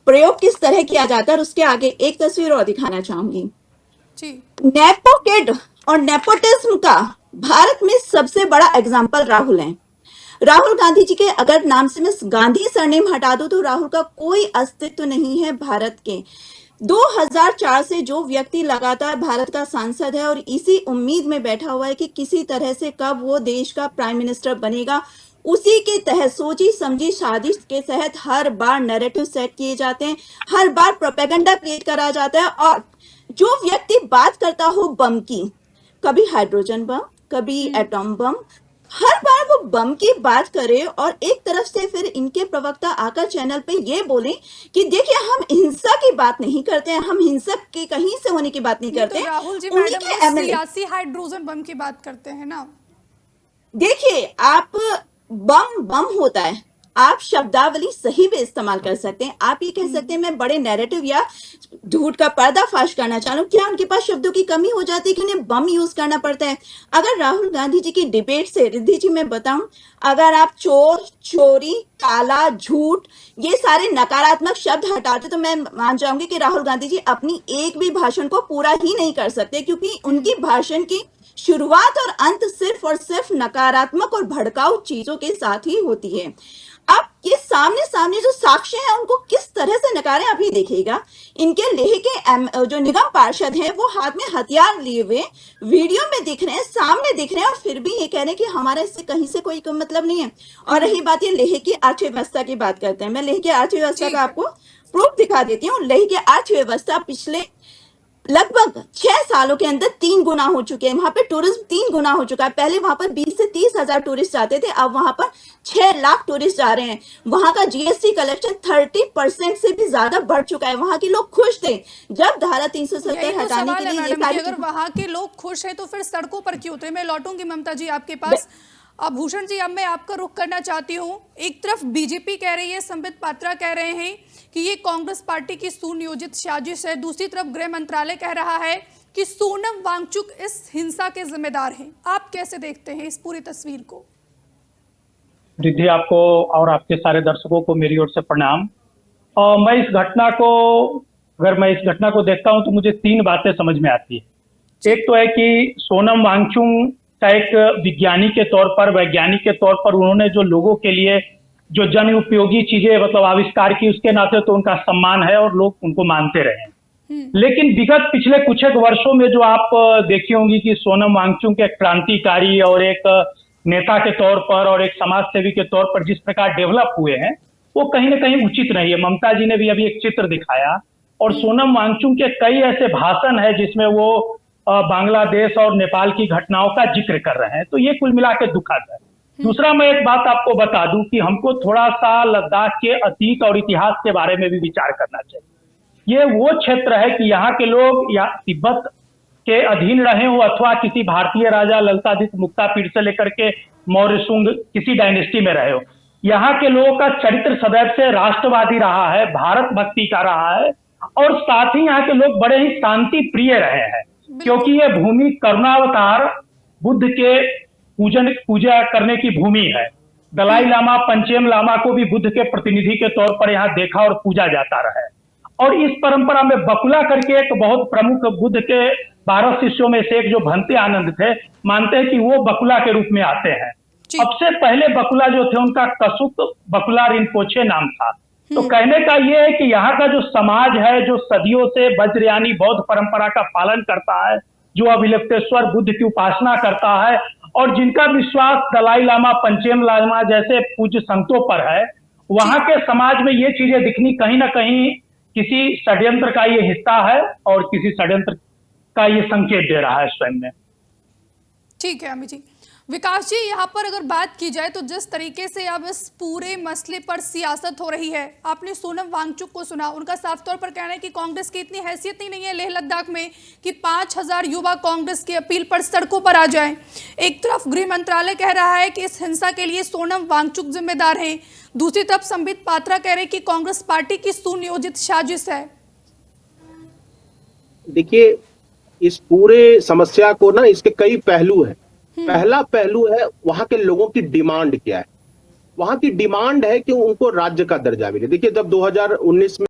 प्रयोग किस तरह किया जाता है और उसके आगे एक तस्वीर और दिखाना चाहूंगी जी। नेपो किड और नेपोटिज्म का भारत में सबसे बड़ा एग्जाम्पल राहुल है। राहुल गांधी जी के अगर नाम से मैं गांधी सरनेम हटा दूं तो राहुल का कोई अस्तित्व नहीं है भारत के। 2004 से जो व्यक्ति लगातार भारत का सांसद है और इसी उम्मीद में बैठा हुआ है कि किसी तरह से कब वो देश का प्राइम मिनिस्टर बनेगा, उसी के तहत सोची समझी साजिश के तहत हर बार नैरेटिव सेट किए जाते हैं, हर बार प्रोपेगेंडा क्रिएट करा जाता है। और जो व्यक्ति बात करता हो बम की, कभी हाइड्रोजन बम, कभी एटॉम बम, हर बार वो बम की बात करे और एक तरफ से फिर इनके प्रवक्ता आकर चैनल पे ये बोले कि देखिए हम हिंसा की बात नहीं करते हैं, हम हिंसक के कहीं से होने की बात नहीं करते तो हैं। राहुल जी उन्हीं मैडम के वो एमएलए सियासी हाइड्रोजन बम की बात करते हैं ना। देखिए, आप बम बम होता है, आप शब्दावली सही भी इस्तेमाल कर सकते हैं। आप ये कह सकते हैं मैं बड़े नैरेटिव या झूठ का पर्दाफाश करना चाह रहा हूं, क्या उनके पास शब्दों की कमी हो जाती है कि उन्हें बम यूज करना पड़ता है? अगर राहुल गांधी जी की डिबेट से रिद्धि जी मैं बताऊं, अगर आप चोर, चोरी, काला, झूठ ये सारे नकारात्मक शब्द हटाते तो मैं मान जाऊंगी कि राहुल गांधी जी अपनी एक भी भाषण को पूरा ही नहीं कर सकते, क्योंकि उनकी भाषण की शुरुआत और अंत सिर्फ और सिर्फ नकारात्मक और भड़काऊ चीजों के साथ ही होती है। अब ये सामने सामने जो साक्ष्य हैं उनको किस तरह से नकारें, आप ही देखिएगा। इनके लेह के जो निगम पार्षद हैं वो हाथ में हथियार लिए हुए वीडियो में दिख रहे हैं, सामने दिख रहे हैं, और फिर भी ये कह रहे हैं कि हमारा इससे कहीं से कोई मतलब नहीं है। और रही बात ये लेह की अर्थव्यवस्था की बात करते हैं, मैं लेह की अर्थव्यवस्था का आपको प्रूफ दिखा देती हूँ। लेह की अर्थव्यवस्था पिछले लगभग 6 सालों के अंदर 3 गुना हो चुके हैं। वहां पे टूरिज्म 3 गुना हो चुका है। पहले वहां पर 20 से 30 हजार टूरिस्ट जाते थे, अब वहां पर 6 लाख टूरिस्ट जा रहे हैं। वहां का जीएसटी कलेक्शन 30% से भी ज्यादा बढ़ चुका है। वहां के लोग खुश थे जब धारा 370 हटाने के लिए ये सारी अगर वहां के लोग खुश हैं तो फिर सड़कों पर क्यों उतरे? मैं लौटूंगी ममता जी आपके पास। अब भूषण जी, अब मैं आपका रुख करना चाहती हूँ। एक तरफ बीजेपी कह रही है, संबित पात्रा कह रहे हैं कि ये कांग्रेस पार्टी की सुनियोजित साजिश है। दूसरी तरफ गृह मंत्रालय कह रहा है कि सोनम वांगचुक इस हिंसा के जिम्मेदार हैं। आप कैसे देखते हैं इस पूरी तस्वीर को? रिद्धि, आपको और आपके सारे दर्शकों को मेरी ओर से प्रणाम। और मैं इस घटना को देखता हूं तो मुझे 3 बातें समझ में आती है। एक तो है कि सोनम वांगचुक का एक विज्ञानी के तौर पर, वैज्ञानिक के तौर पर उन्होंने जो लोगों के लिए जो जन उपयोगी चीजें मतलब आविष्कार की, उसके नाते तो उनका सम्मान है और लोग उनको मानते रहे हैं। लेकिन विगत पिछले कुछ एक वर्षों में जो आप देखी होंगी कि सोनम वांगचुक एक क्रांतिकारी और एक नेता के तौर पर और एक समाज सेवी के तौर पर जिस प्रकार डेवलप हुए हैं, वो कहीं ना कहीं उचित नहीं है। ममता जी ने भी अभी एक चित्र दिखाया और सोनम वांगचुक के कई ऐसे भाषण है जिसमें वो बांग्लादेश और नेपाल की घटनाओं का जिक्र कर रहे हैं, तो ये कुल मिला के दुखद है। दूसरा, मैं एक बात आपको बता दूं कि हमको थोड़ा सा लद्दाख के अतीत और इतिहास के बारे में भी विचार करना चाहिए। ये वो क्षेत्र है कि यहाँ के लोग या तिब्बत के अधीन रहे हो अथवा किसी भारतीय राजा ललितादित्य मुक्तापीड़ से लेकर के मौर्य शुंग किसी डायनेस्टी में रहे हो, यहाँ के लोगों का चरित्र सदैव से राष्ट्रवादी रहा है, भारत भक्ति का रहा है, और साथ ही यहाँ के लोग बड़े ही शांति प्रिय रहे हैं, क्योंकि ये भूमि करुणावतार बुद्ध के पूजा करने की भूमि है। दलाई लामा, पंचेम लामा को भी बुद्ध के प्रतिनिधि के तौर पर यहाँ देखा और पूजा जाता रहा है। और इस परंपरा में बकुला करके एक बहुत प्रमुख बुद्ध के 12 शिष्यों में से एक जो भंते आनंद थे, मानते हैं कि वो बकुला के रूप में आते हैं। अब से पहले बकुला जो थे उनका कसुक बकुला रिनपोछे नाम था। तो कहने का ये है कि यहाँ का जो समाज है, जो सदियों से वज्रयानी बौद्ध परंपरा का पालन करता है, जो अभिलप्तेश्वर बुद्ध की उपासना करता है और जिनका विश्वास दलाई लामा, पंचेम लामा जैसे पूज्य संतों पर है, वहां के समाज में ये चीजें दिखनी कहीं ना कहीं किसी षड्यंत्र का ये हिस्सा है और किसी षड्यंत्र का ये संकेत दे रहा है स्वयं में। ठीक है अमित जी। विकास जी, यहाँ पर अगर बात की जाए तो जिस तरीके से अब इस पूरे मसले पर सियासत हो रही है, आपने सोनम वांगचुक को सुना, उनका साफ तौर पर कहना है कि कांग्रेस की इतनी हैसियत ही नहीं है लेह लद्दाख में कि 5000 युवा कांग्रेस की अपील पर सड़कों पर आ जाएं। एक तरफ गृह मंत्रालय कह रहा है कि इस हिंसा के लिए सोनम वांगचुक जिम्मेदार है, दूसरी तरफ संबित पात्रा कह रहे हैं कि कांग्रेस पार्टी की सुनियोजित साजिश है। देखिए, इस पूरे समस्या को ना, इसके कई पहलू हैं। पहला पहलू है वहां के लोगों की डिमांड क्या है। वहां की डिमांड है कि उनको राज्य का दर्जा मिले। देखिए, जब 2019 में